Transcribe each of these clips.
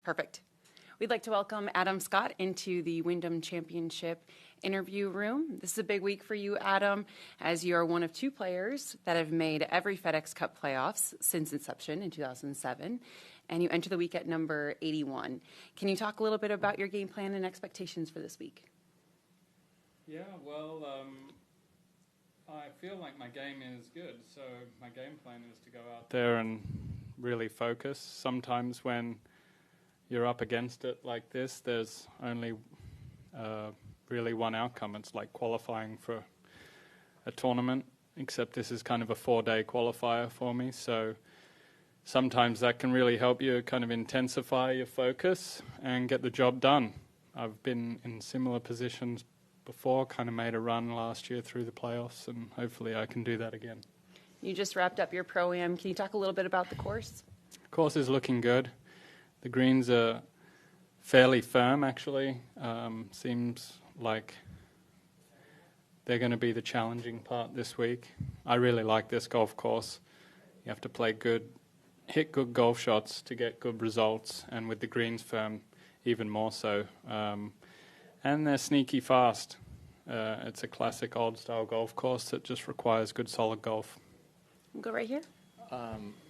Perfect. We'd like to welcome Adam Scott into the Wyndham Championship interview room. This is a big week for you, Adam, as you are one of two players that have made every FedEx Cup playoffs since inception in 2007, and you enter the week at number 81. Can you talk a little bit about your game plan and expectations for this week? Yeah, well, I feel like my game is good, so my game plan is to go out there and really focus. Sometimes when you're up against it like this, there's only really one outcome. It's like qualifying for a tournament, except this is kind of a 4-day qualifier for me. So sometimes that can really help you kind of intensify your focus and get the job done. I've been in similar positions before, kind of made a run last year through the playoffs, and hopefully I can do that again. You just wrapped up your Pro-Am. Can you talk a little bit about the course? The course is looking good. The greens are fairly firm, actually. Seems like they're going to be the challenging part this week. I really like this golf course. You have to play good, hit good golf shots to get good results, and with the greens firm, even more so. And they're sneaky fast. It's a classic old-style golf course that just requires good, solid golf. We'll go right here.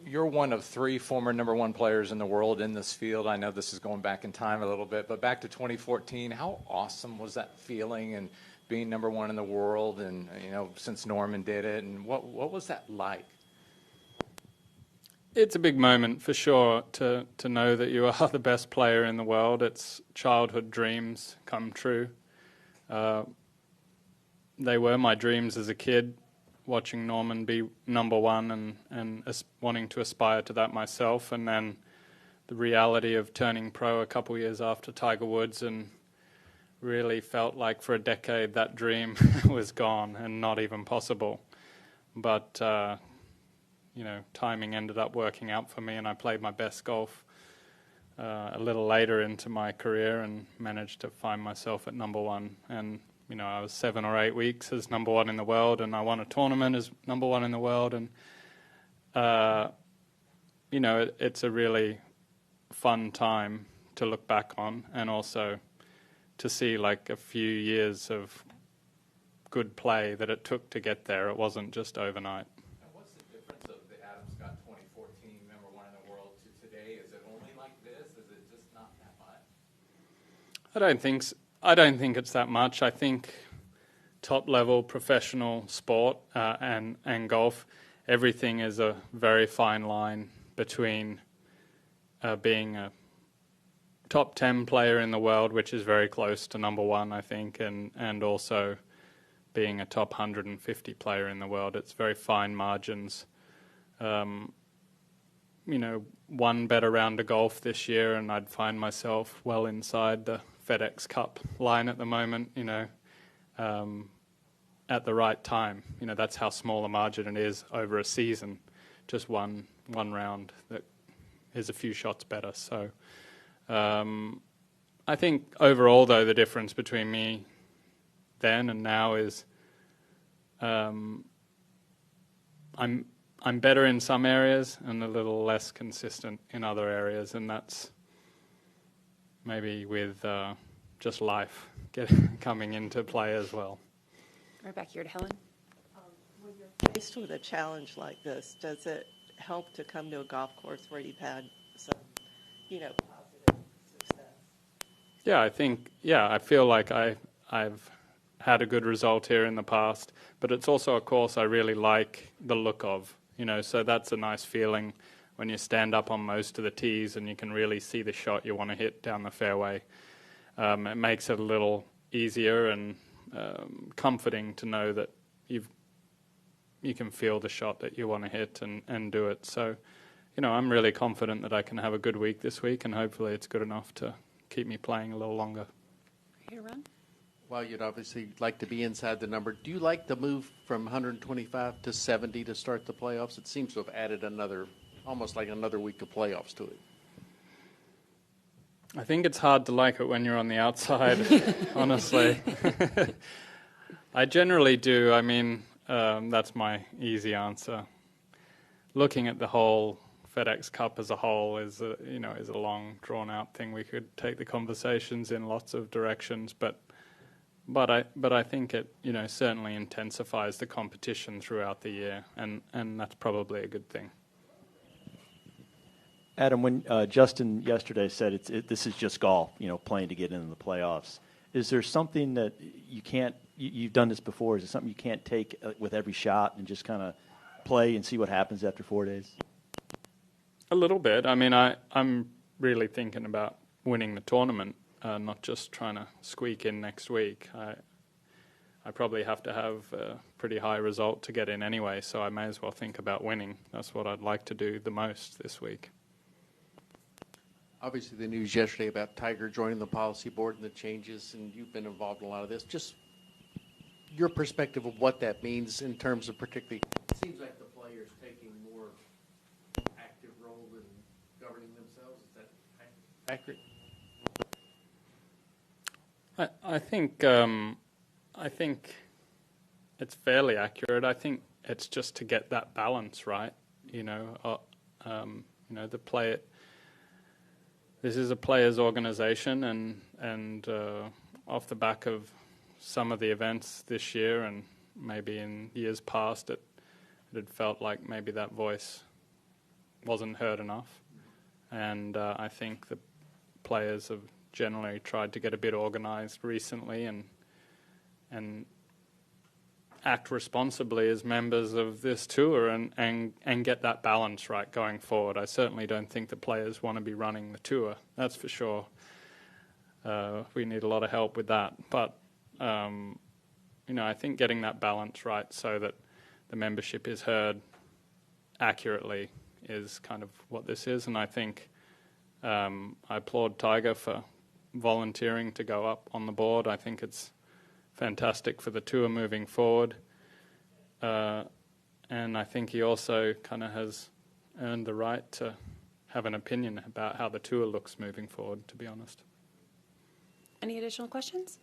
You're one of 3 former number 1 players in the world in this field. I know this is going back in time a little bit, but back to 2014, how awesome was that feeling and being number 1 in the world, and since Norman did it, and what was that like? It's a big moment for sure to know that you are the best player in the world. It's childhood dreams come true. They were my dreams as a kid, watching Norman be number 1 and wanting to aspire to that myself, and then the reality of turning pro a couple years after Tiger Woods, and really felt like for a decade that dream was gone and not even possible. But timing ended up working out for me, and I played my best golf a little later into my career and managed to find myself at number 1. And I was 7 or 8 weeks as number 1 in the world, and I won a tournament as number 1 in the world. And, it's a really fun time to look back on, and also to see like a few years of good play that it took to get there. It wasn't just overnight. And what's the difference of the Adam Scott 2014 number 1 in the world to today? Is it only like this? Is it just not that much? I don't think it's that much. I think top-level professional sport and golf, everything is a very fine line between being a top 10 player in the world, which is very close to number 1, I think, and also being a top 150 player in the world. It's very fine margins. One better round of golf this year, and I'd find myself well inside the FedEx Cup line at the moment, at the right time. That's how small a margin it is over a season, just one round that is a few shots better. So I think overall, though, the difference between me then and now is I'm better in some areas and a little less consistent in other areas, and that's maybe with just life coming into play as well. Right back here to Helen. When you're faced with a challenge like this, does it help to come to a golf course where you've had some, positive success? I feel like I've had a good result here in the past, but it's also a course I really like the look of, so that's a nice feeling when you stand up on most of the tees and you can really see the shot you want to hit down the fairway. It makes it a little easier and comforting to know that you can feel the shot that you want to hit and do it. So, I'm really confident that I can have a good week this week, and hopefully it's good enough to keep me playing a little longer. Here, Ron. Well, you'd obviously like to be inside the number. Do you like the move from 125 to 70 to start the playoffs? It seems to have added almost like another week of playoffs to it. I think it's hard to like it when you're on the outside, honestly. I generally do. That's my easy answer. Looking at the whole FedEx Cup as a whole is a long, drawn-out thing. We could take the conversations in lots of directions, but I think it certainly intensifies the competition throughout the year, and that's probably a good thing. Adam, when Justin yesterday said this is just golf, playing to get into the playoffs, is there something that you've done this before, is it something you can't take with every shot and just kind of play and see what happens after 4 days? A little bit. I mean, I'm really thinking about winning the tournament, not just trying to squeak in next week. I probably have to have a pretty high result to get in anyway, so I may as well think about winning. That's what I'd like to do the most this week. Obviously, the news yesterday about Tiger joining the policy board and the changes, and you've been involved in a lot of this. Just your perspective of what that means in terms of particularly, it seems like the players taking more active role in governing themselves. Is that accurate? I think it's fairly accurate. I think it's just to get that balance right. The play. This is a players' organization, and off the back of some of the events this year and maybe in years past, it had felt like maybe that voice wasn't heard enough. And I think the players have generally tried to get a bit organised recently and act responsibly as members of this tour and get that balance right going forward. I certainly don't think the players want to be running the tour, that's for sure. We need a lot of help with that. But, I think getting that balance right so that the membership is heard accurately is kind of what this is. And I think I applaud Tiger for volunteering to go up on the board. I think it's fantastic for the tour moving forward. And I think he also kind of has earned the right to have an opinion about how the tour looks moving forward, to be honest. Any additional questions?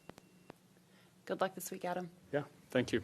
Good luck this week, Adam. Yeah, thank you.